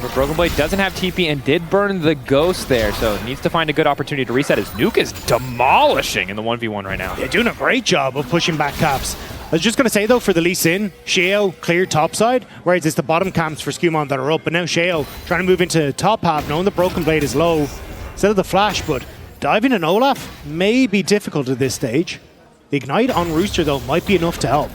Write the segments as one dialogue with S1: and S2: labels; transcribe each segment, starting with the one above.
S1: But Broken Blade doesn't have TP and did burn the Ghost there, so needs to find a good opportunity to reset. His nuke is demolishing in the 1v1 right now.
S2: They're doing a great job of pushing back caps. I was just going to say, though, for the Lee Sin, Sheo cleared top side, whereas it's the bottom camps for Skumon that are up. But now Sheo trying to move into top half, knowing the Broken Blade is low, instead of the flash. But diving in Olaf may be difficult at this stage. The Ignite on Rooster, though, might be enough to help.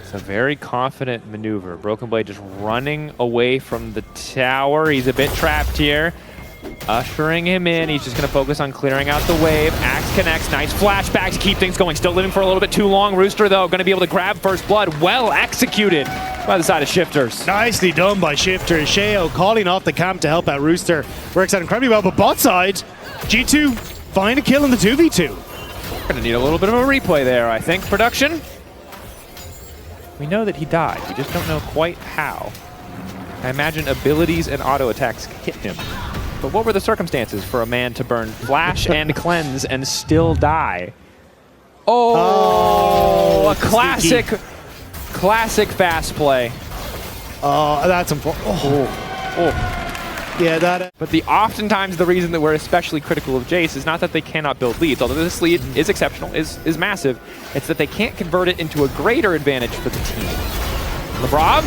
S1: It's a very confident maneuver. Broken Blade just running away from the tower. He's a bit trapped here. Ushering him in. He's just going to focus on clearing out the wave. Axe connects. Nice flashback to keep things going. Still living for a little bit too long. Rooster, though, going to be able to grab first blood. Well executed by the side of Shifters.
S2: Nicely done by Shifters. Sheo calling off the camp to help out Rooster. Works out incredibly well, but bot side, G2 find a kill in the 2v2.
S1: Going to need a little bit of a replay there, I think. Production. We know that he died. We just don't know quite how. I imagine abilities and auto attacks hit him. But what were the circumstances for a man to burn flash and cleanse and still die? Oh, a classic fast play.
S2: Oh, that's important.
S1: Oh.
S2: Yeah, that.
S1: But oftentimes the reason that we're especially critical of Jace is not that they cannot build leads, although this lead is exceptional, is massive. It's that they can't convert it into a greater advantage for the team. Lebrov.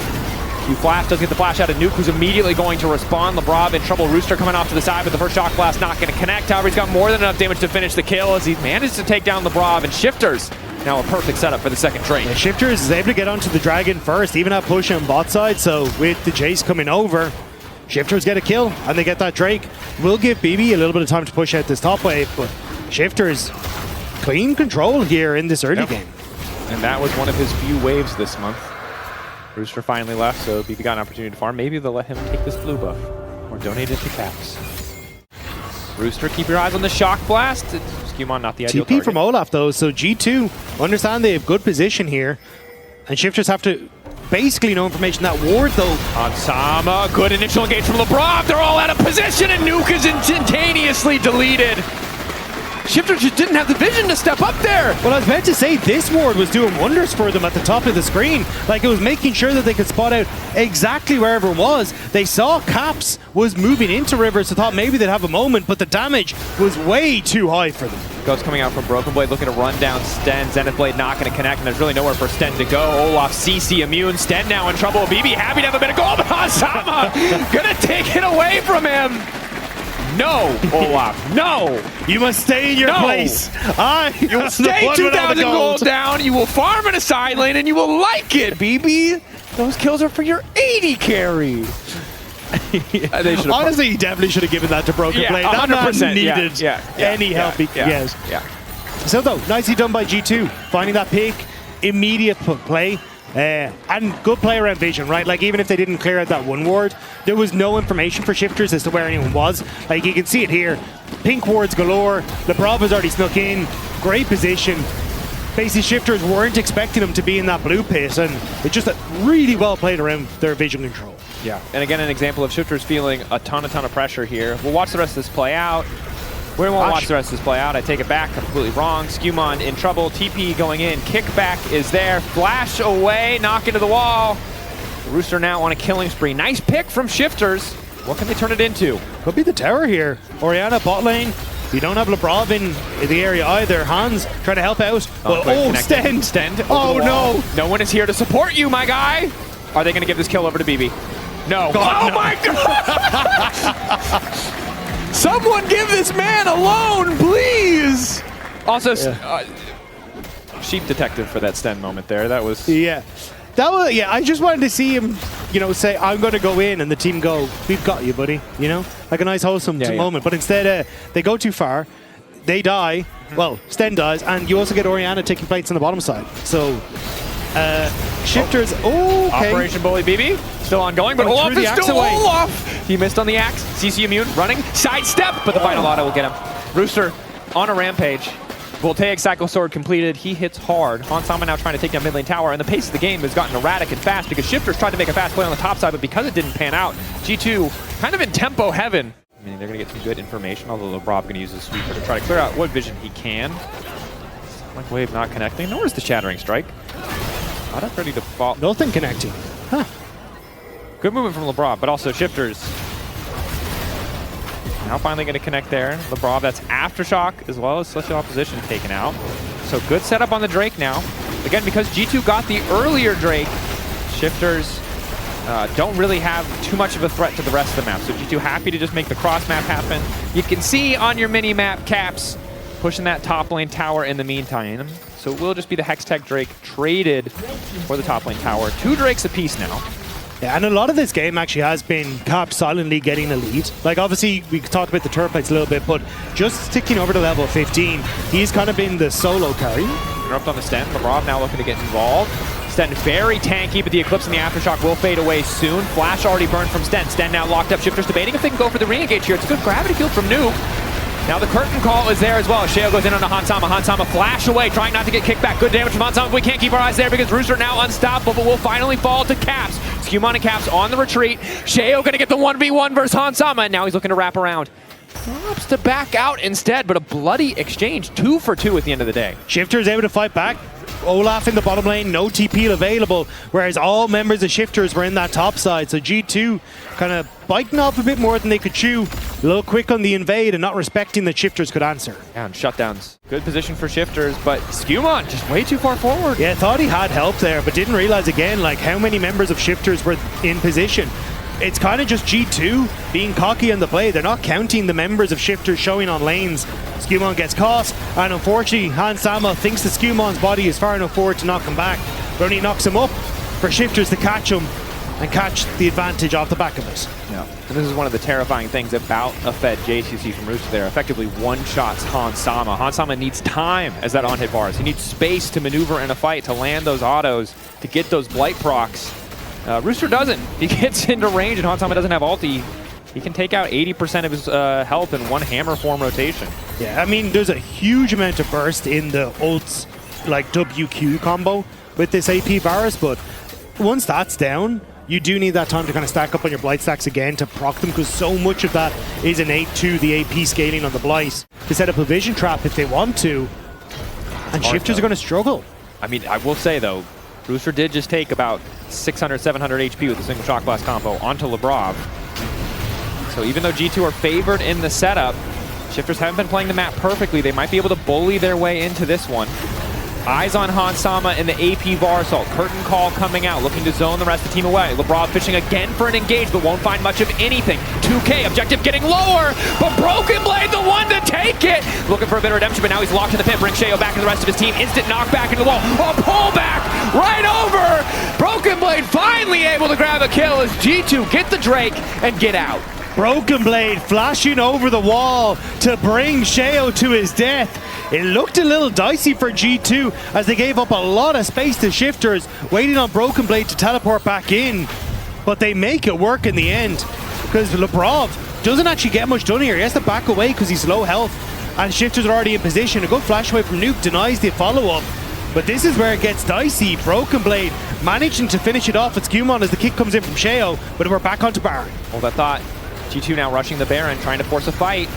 S1: Flash does get the flash out of Nuke, who's immediately going to respond. Lebrov in trouble. Rooster coming off to the side, but the first shock blast not going to connect. However, he's got more than enough damage to finish the kill as he manages to take down Lebrov, and Shifters now a perfect setup for the second trade.
S2: Yeah, Shifters is able to get onto the Dragon first, even at push on bot side, so with the Jace coming over, Shifters get a kill, and they get that Drake. Will give BB a little bit of time to push out this top wave, but Shifters clean control here in this early game.
S1: And that was one of his few waves this month. Rooster finally left, so BB got an opportunity to farm. Maybe they'll let him take this blue buff or donate it to Caps. Rooster, keep your eyes on the shock blast. Skumon not the ideal
S2: TP
S1: target.
S2: from Olaf, though, so G2 understand they have good position here, and Shifters have to basically no information. That ward, though.
S1: On Sama, good initial engage from Lebrov. They're all out of position, and Nuke is instantaneously deleted. Shifters just didn't have the vision to step up there.
S2: Well, I was meant to say this ward was doing wonders for them at the top of the screen. Like, it was making sure that they could spot out exactly where everyone was. They saw Caps was moving into River, so thought maybe they'd have a moment, but the damage was way too high for them.
S1: Ghost coming out from Broken Blade, looking to run down Sten. Zenith Blade not going to connect, and there's really nowhere for Sten to go. Olaf CC immune. Sten now in trouble. BB happy to have a bit of gold, but Hasama gonna take it away from him. No, Olaf, no!
S2: You must stay in your place.
S1: You will stay 2,000 gold down, you will farm in a side lane, and you will like it, BB. Those kills are for your 80 carry.
S2: Honestly, he definitely should have given that to Broken Blade. That
S1: 100%,
S2: man needed any help he could get. So, though, nicely done by G2, finding that pick, immediate play. And good play around vision, right? Like, even if they didn't clear out that one ward, there was no information for Shifters as to where anyone was. Like, you can see it here. Pink wards galore. Lebrov has already snuck in. Great position. Basically, Shifters weren't expecting him to be in that blue pit, and it just really well played around their vision control.
S1: Yeah, and again, an example of Shifters feeling a ton of pressure here. We'll watch the rest of this play out. We won't watch the rest of this play out. I take it back. Completely wrong. Skumon in trouble. TP going in. Kickback is there. Flash away. Knock into the wall. Rooster now on a killing spree. Nice pick from Shifters. What can they turn it into?
S2: Could be the tower here. Orianna bot lane. You don't have Lebrov in the area either. Hans trying to help out. Stend. Oh, no.
S1: No one is here to support you, my guy. Are they going to give this kill over to BB? No.
S2: God,
S1: oh, my God. Someone give this man a loan, please! Also, sheep detective for that Sten moment there. That was...
S2: Yeah. I just wanted to see him, say, I'm going to go in, and the team go, we've got you, buddy. Like a nice wholesome moment. But instead, they go too far. They die. Well, Sten dies, and you also get Orianna taking plates on the bottom side. So, Shifters, okay.
S1: Operation Bully BB, still ongoing, but Olaf is still Olaf! He missed on the axe, CC immune, running, sidestep, but the final auto will get him. Rooster on a rampage. Voltaic Cycle Sword completed, he hits hard. Hansama now trying to take down mid lane tower, and the pace of the game has gotten erratic and fast because Shifters tried to make a fast play on the top side, but because it didn't pan out, G2 kind of in tempo heaven. I mean, they're going to get some good information, although Lebrov going to use his sweeper to try to clear out what vision he can. Like wave not connecting, nor is the Shattering Strike. Not ready to fall.
S2: Nothing connecting. Huh.
S1: Good movement from Lebrov, but also Shifters Now finally going to connect there. LeBron, that's Aftershock, as well as Celestial Opposition taken out. So good setup on the Drake now. Again, because G2 got the earlier Drake, Shifters don't really have too much of a threat to the rest of the map. So G2 happy to just make the cross map happen. You can see on your mini map Caps pushing that top lane tower in the meantime. So it will just be the Hextech Drake traded for the top lane tower. 2 Drakes apiece now.
S2: Yeah, and a lot of this game actually has been Cap silently getting a lead. Like, obviously, we talked about the turret plates a little bit, but just sticking over to level 15, he's kind of been the solo carry.
S1: Interrupt on the Sten. LeBron now looking to get involved. Sten very tanky, but the Eclipse and the Aftershock will fade away soon. Flash already burned from Sten. Sten now locked up. Shifters debating if they can go for the re-engage here. It's a good gravity field from Nuke. Now the curtain call is there as well. Sheo goes in on a Hansama. Hansama flash away, trying not to get kicked back. Good damage from Hansama. We can't keep our eyes there because Rooster now unstoppable, but will finally fall to Caps. Skewmon and Caps on the retreat. Sheo gonna get the 1v1 versus Hansama, and now he's looking to wrap around. Opts to back out instead, but a bloody exchange. 2 for 2 at the end of the day.
S2: Shifters able to fight back. Olaf in the bottom lane, no TP available, whereas all members of Shifters were in that top side. So G2 kind of biting off a bit more than they could chew. A little quick on the invade and not respecting that Shifters could answer.
S1: Yeah, and shutdowns. Good position for Shifters, but Skewmon just way too far forward.
S2: Yeah, thought he had help there, but didn't realize again like how many members of Shifters were in position. It's kind of just G2 being cocky on the play. They're not counting the members of Shifters showing on lanes. Skewmon gets caught, and unfortunately, Hansama thinks that Skewmon's body is far enough forward to knock him back. But only knocks him up for Shifters to catch him and catch the advantage off the back of it.
S1: Yeah. And this is one of the terrifying things about a fed JCC from Rooster there. Effectively one-shots Hansama. Hansama needs time as that on-hit bars. He needs space to maneuver in a fight, to land those autos, to get those blight procs. Rooster doesn't. He gets into range and Hansama doesn't have ulti. He can take out 80% of his health in one hammer form rotation.
S2: Yeah, I mean, there's a huge amount of burst in the ults, like WQ combo with this AP Varus, but once that's down, you do need that time to kind of stack up on your Blight stacks again to proc them, because so much of that is innate to the AP scaling on the Blight to set up a vision trap if they want to, and Shifters are going to struggle.
S1: I mean, I will say though, Rooster did just take about 600, 700 HP with a single Shock Blast combo onto Lebrov. So even though G2 are favored in the setup, Shifters haven't been playing the map perfectly. They might be able to bully their way into this one. Eyes on Hansama in the AP Varsalt. Curtain call coming out, looking to zone the rest of the team away. Lebrov fishing again for an engage, but won't find much of anything. 2K, objective getting lower, but Broken Blade the one to take it. Looking for a bit of redemption, but now he's locked in the pit. Brings Sheo back to the rest of his team. Instant knockback into the wall. A pullback right over. Broken Blade finally able to grab a kill as G2 get the Drake and get out.
S2: Broken Blade flashing over the wall to bring Sheo to his death. It looked a little dicey for G2 as they gave up a lot of space to Shifters, waiting on Broken Blade to teleport back in. But they make it work in the end, because Lebrov doesn't actually get much done here. He has to back away because he's low health, and Shifters are already in position. A good flash away from Nuke denies the follow-up. But this is where it gets dicey. Broken Blade managing to finish it off with Skewmon as the kick comes in from Sheo, but we're back onto Baron.
S1: Hold that thought. G2 now rushing the Baron, trying to force a fight.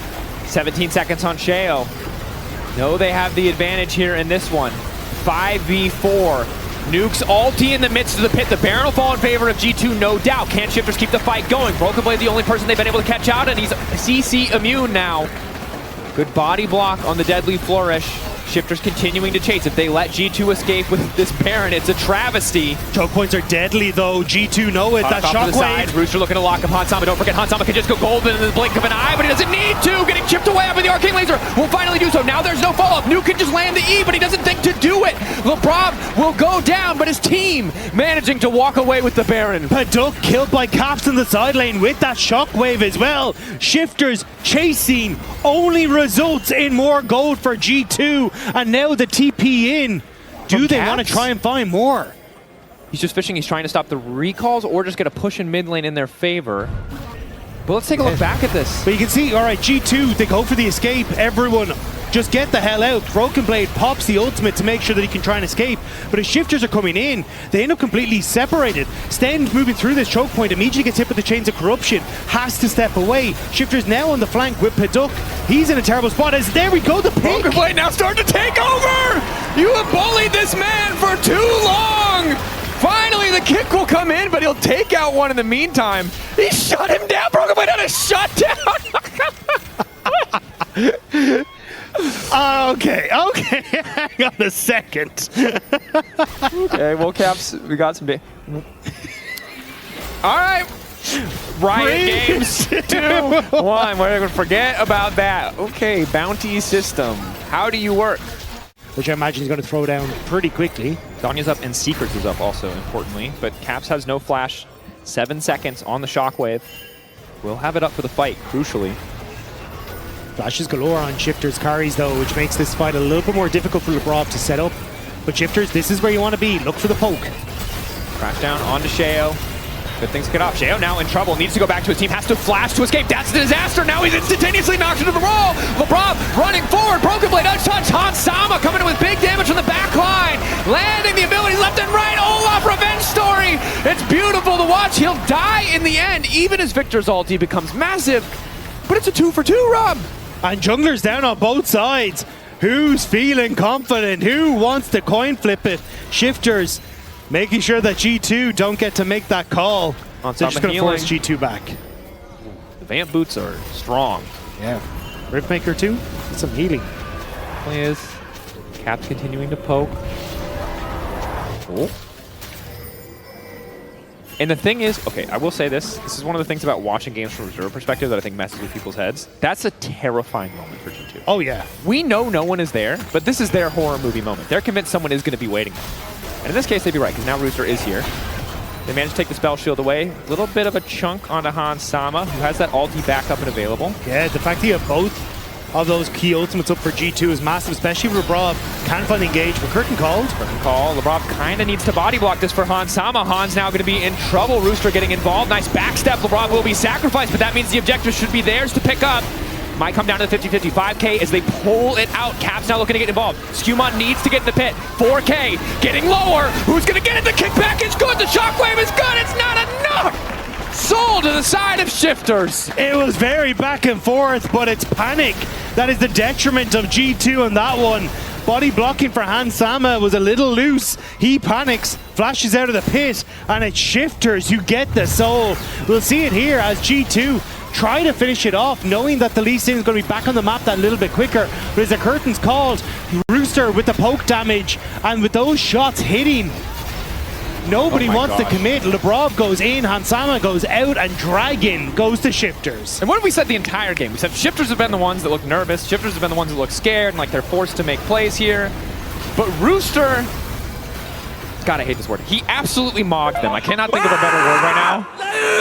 S1: 17 seconds on Sheo. No, they have the advantage here in this one. 5v4. Nuke's ulti in the midst of the pit. The Baron will fall in favor of G2, no doubt. Can Shifters keep the fight going? Broken Blade the only person they've been able to catch out, and he's CC immune now. Good body block on the Deadly Flourish. Shifters continuing to chase. If they let G2 escape with this Baron, it's a travesty.
S2: Choke points are deadly though. G2 know it. That shockwave.
S1: Rooster looking to lock up Hansama. Don't forget, Hansama can just go golden in the blink of an eye, but he doesn't need to. Getting chipped away up with the Arcane Laser. Will finally do so. Now there's no follow-up. Nuke can just land the E, but he doesn't think to do it. Lebrov will go down, but his team managing to walk away with the Baron.
S2: Paduk killed by Caps in the side lane with that shockwave as well. Shifters chasing only results in more gold for G2. And now the TP in. Do they want to try and find more?
S1: He's just fishing. He's trying to stop the recalls or just get a push in mid lane in their favor. But let's take a look back at this.
S2: But you can see, all right, G2, they go for the escape. Everyone just get the hell out. Broken Blade pops the ultimate to make sure that he can try and escape. But as Shifters are coming in, they end up completely separated. Sten's moving through this choke point, immediately gets hit with the Chains of Corruption, has to step away. Shifters now on the flank with Paduk. He's in a terrible spot as there we go, the pick.
S1: Broken Blade now starting to take over! You have bullied this man for too long! Finally, the kick will come in, but he'll take out one in the meantime. He shut him down. Broken Blade had a shutdown.
S2: Okay, hang on a second.
S1: Okay, well, Caps, we got some big. All right. Riot Games 2-1. We're going to forget about that. Okay, bounty system. How do you work?
S2: Which I imagine he's going to throw down pretty quickly.
S1: Danya's up and Secrets is up also, importantly. But Caps has no flash. 7 seconds on the Shockwave. We'll have it up for the fight, crucially.
S2: Flashes galore on Shifter's carries, though, which makes this fight a little bit more difficult for LeBron to set up. But Shifters, this is where you want to be. Look for the poke.
S1: Crash down onto Sheo. Good things to get off. Sheo now in trouble. Needs to go back to his team. Has to flash to escape. That's the disaster. Now he's instantaneously knocked into the roll. LeBron running forward. Broken Blade untouched. Hans Sama coming in with big damage from the back line. Landing the abilities left and right. Olaf revenge story. It's beautiful to watch. He'll die in the end, even as Victor's ulti becomes massive. But it's a 2-for-2, Rob.
S2: And junglers down on both sides. Who's feeling confident? Who wants to coin flip it? Shifters making sure that G2 don't get to make that call. They're just going to force G2 back.
S1: The Vamp boots are strong.
S2: Yeah. Riftmaker too? Some healing.
S1: Is Caps continuing to poke. Oh. And the thing is, okay, I will say this. This is one of the things about watching games from a reserve perspective that I think messes with people's heads. That's a terrifying moment for G2.
S2: Oh, yeah.
S1: We know no one is there, but this is their horror movie moment. They're convinced someone is going to be waiting. And in this case, they'd be right, because now Rooster is here. They managed to take the spell shield away. A little bit of a chunk onto Hans Sama, who has that ulti back up and available.
S2: Yeah, the fact that you have both of those key ultimates up for G2 is massive, especially for LeBron. Can't find the engage, but Curtain called.
S1: Curtain call. LeBron kind of needs to body block this for Hans Sama. Hans now going to be in trouble. Rooster getting involved. Nice backstep. LeBron will be sacrificed, but that means the objective should be theirs to pick up. Might come down to the 50-50. 5K as they pull it out. Caps now looking to get involved. Skewmon needs to get in the pit. 4K getting lower. Who's going to get it? The kickback is good. The shockwave is good. It's not enough. Soul to the side of Shifters.
S2: It was very back and forth, but it's panic. That is the detriment of G2 on that one. Body blocking for Hans Sama was a little loose. He panics, flashes out of the pit, and it's Shifters who get the soul. We'll see it here as G2 try to finish it off, knowing that the Lee Sin is going to be back on the map that little bit quicker. But as the curtain's called, Rooster with the poke damage, and with those shots hitting, nobody wants to commit. Lebrov goes in, Hans Sama goes out, and Dragon goes to Shifters.
S1: And what have we said the entire game? We said Shifters have been the ones that look nervous. Shifters have been the ones that look scared and like they're forced to make plays here. But Rooster, God, I hate this word. He absolutely mogged them. I cannot think of a better word right now.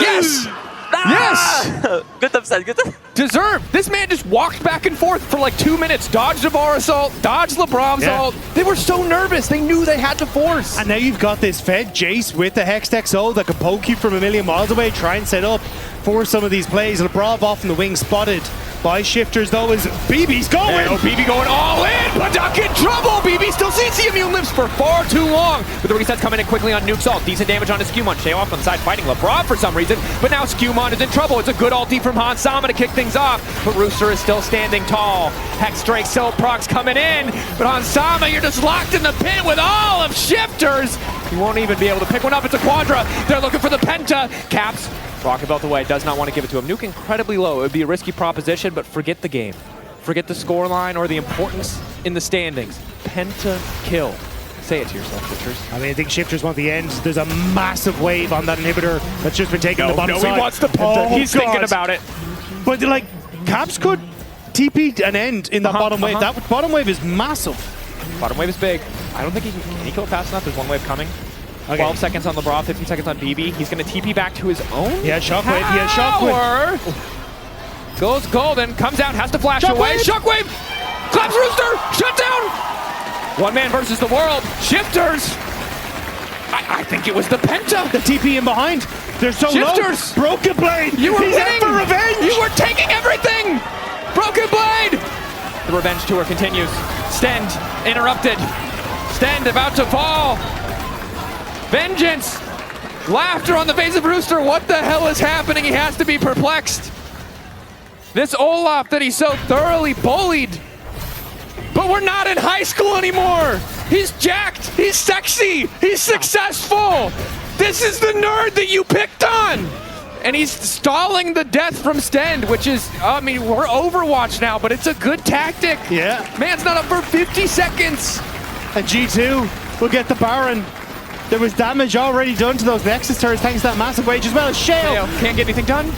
S1: Yes! Yes!
S3: Good upside, good upside.
S1: Deserved. This man just walked back and forth for like 2 minutes. Dodged the bar assault, dodged LeBron's ult. They were so nervous. They knew they had to force.
S2: And now you've got this fed Jace with the Hextech ult that can poke you from a million miles away, try and set up for some of these plays. LeBron off in the wing, spotted by Shifters though, is BB's going.
S1: Oh, BB going all in. Paduck in trouble. BB still CC immune lives for far too long. But the resets coming in quickly on Nuke's ult. Decent damage on his Skewmon. Shea off on the side fighting LeBron for some reason. But now Skewmon is in trouble. It's a good ulti from Hans Sama to kick things off. But Rooster is still standing tall. Hex Drake Silk procs coming in. But Hans Sama, you're just locked in the pit with all of Shifters. You won't even be able to pick one up. It's a Quadra. They're looking for the Penta. Caps. Rocket Belt away, does not want to give it to him. Nuke incredibly low. It would be a risky proposition, but forget the game. Forget the scoreline or the importance in the standings. Penta kill. Say it to yourself, Shifters.
S2: I mean, I think Shifters want the end. There's a massive wave on that inhibitor that's just been taking the bottom side.
S1: He wants the Penta. He's thinking about it.
S2: But like, Caps could TP an end in that bottom wave. That bottom wave is massive.
S1: Bottom wave is big. I don't think can he kill it fast enough? There's one wave coming. Okay. 12 seconds on LeBron, 15 seconds on BB. He's going to TP back to his own.
S2: Yeah, Shockwave.
S1: Power.
S2: Yeah, Shockwave.
S1: Goes golden, comes out, has to flash away. Shockwave! Claps Rooster! Shut down! One man versus the world. Shifters! I think it was the Penta.
S2: The TP in behind. They're so
S1: Shifters.
S2: Low. Broken Blade!
S1: You were
S2: He's out for revenge!
S1: You were taking everything! Broken Blade! The revenge tour continues. Stend interrupted. Stend about to fall. Vengeance! Laughter on the face of Rooster. What the hell is happening? He has to be perplexed. This Olaf that he so thoroughly bullied. But we're not in high school anymore. He's jacked. He's sexy. He's successful. This is the nerd that you picked on. And he's stalling the death from Stend, which is, I mean, we're Overwatch now, but it's a good tactic.
S2: Yeah.
S1: Man's not up for 50 seconds.
S2: And G2 will get the Baron. There was damage already done to those Nexus turrets thanks to that massive wage as well as Shale.
S1: Can't get anything done.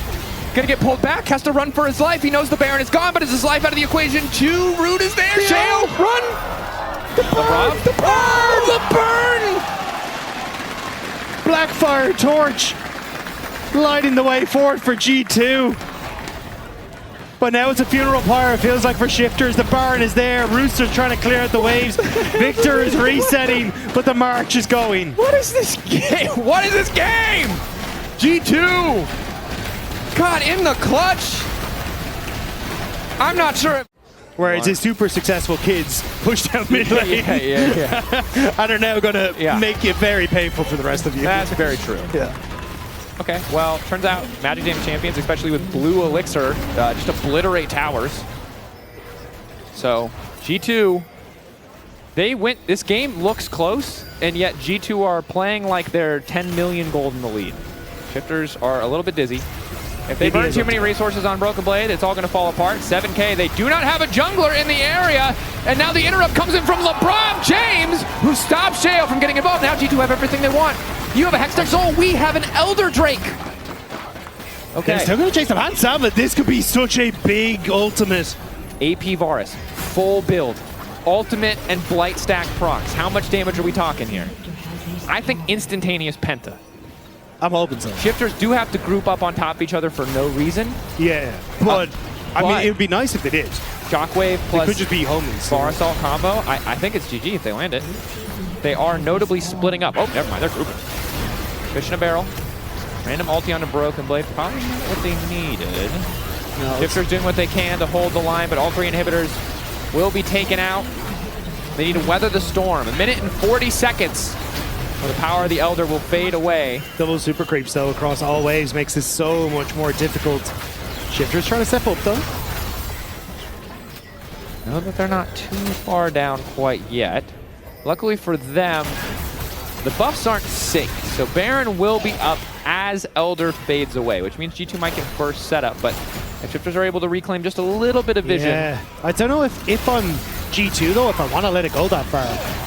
S1: Gonna get pulled back, has to run for his life. He knows the Baron is gone, but is his life out of the equation? Too Root is there. Shale, run!
S2: The burn! The burn!
S1: The burn!
S2: Blackfire Torch lighting the way forward for G2. But now it's a funeral pyre, it feels like, for Shifters. The Baron is there. Rooster's trying to clear out the waves. Victor is resetting, but the march is going.
S1: What is this game? What is this game? G2 got in the clutch. I'm not sure.
S2: Whereas his super successful kids pushed down mid lane.
S1: Yeah.
S2: And are now going to make it very painful for the rest of you.
S1: That's very true.
S2: Yeah.
S1: Okay, well, turns out Magic Damage champions, especially with Blue Elixir, just obliterate towers. So G2, they went. This game looks close, and yet G2 are playing like they're 10 million gold in the lead. Shifters are a little bit dizzy. If they burn too many resources on Broken Blade, it's all going to fall apart. 7K, they do not have a jungler in the area, and now the interrupt comes in from LeBron James, who stops Shale from getting involved. Now G2 have everything they want. You have a Hextech Soul, we have an Elder Drake. Okay.
S2: They're still going to chase them. And Sam, this could be such a big ultimate.
S1: AP Varus, full build, ultimate and blight stack procs. How much damage are we talking here? I think instantaneous Penta.
S2: I'm hoping so.
S1: Shifters do have to group up on top of each other for no reason.
S2: Yeah, but I mean, it would be nice if they did.
S1: Shockwave plus
S2: it could just be homies.
S1: Bar Assault combo. I think it's GG if they land it. They are notably splitting up. Oh, never mind, they're grouping. Fish in a barrel. Random ulti on a Broken Blade. Probably not what they needed. No, Shifters doing what they can to hold the line, but all three inhibitors will be taken out. They need to weather the storm. 1 minute and 40 seconds. The power of the Elder will fade away.
S2: Double super creeps though across all waves makes this so much more difficult. Shifters trying to step up though.
S1: Know that they're not too far down quite yet. Luckily for them, the buffs aren't synced, so Baron will be up as Elder fades away, which means G2 might get first setup, but if Shifters are able to reclaim just a little bit of vision.
S2: Yeah, I don't know if I'm G2 though, if I want to let it go that far.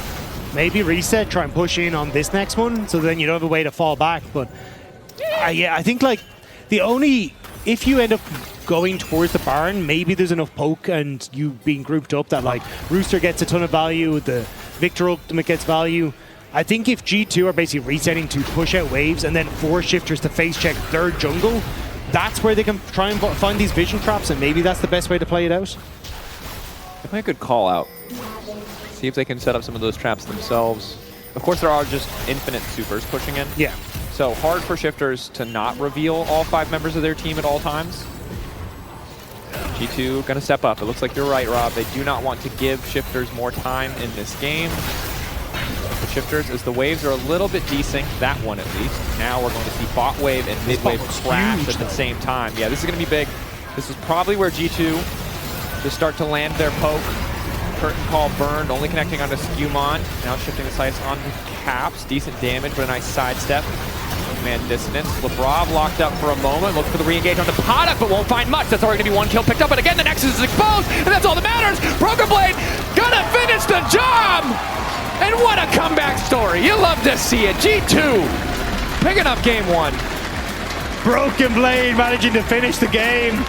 S2: Maybe reset, try and push in on this next one, so then you don't have a way to fall back. But yeah, I think like the only, if you end up going towards the Baron, maybe there's enough poke and you being grouped up that like Rooster gets a ton of value, the Victor ultimate gets value. I think if G2 are basically resetting to push out waves and then force Shifters to face check their jungle, that's where they can try and find these vision traps, and maybe that's the best way to play it out.
S1: Definitely a good call out. See if they can set up some of those traps themselves. Of course, there are just infinite supers pushing in.
S2: Yeah.
S1: So hard for Shifters to not reveal all 5 members of their team at all times. G2 gonna step up. It looks like you're right, Rob. They do not want to give Shifters more time in this game. For Shifters, as the waves are a little bit desynced, that one at least. Now we're going to see bot wave and mid wave crash at the same time. Yeah, this is gonna be big. This is probably where G2 just start to land their poke. Curtain Call burned, only connecting onto Skewmon. Now shifting the sights onto Caps. Decent damage, but a nice sidestep. Man dissonance. Lebrov locked up for a moment. Look for the re-engage onto Paddock, but won't find much. That's already going to be 1 kill picked up. But again, the Nexus is exposed, and that's all that matters. Broken Blade gonna finish the job! And what a comeback story. You love to see it. G2 picking up game 1.
S2: Broken Blade managing to finish the game.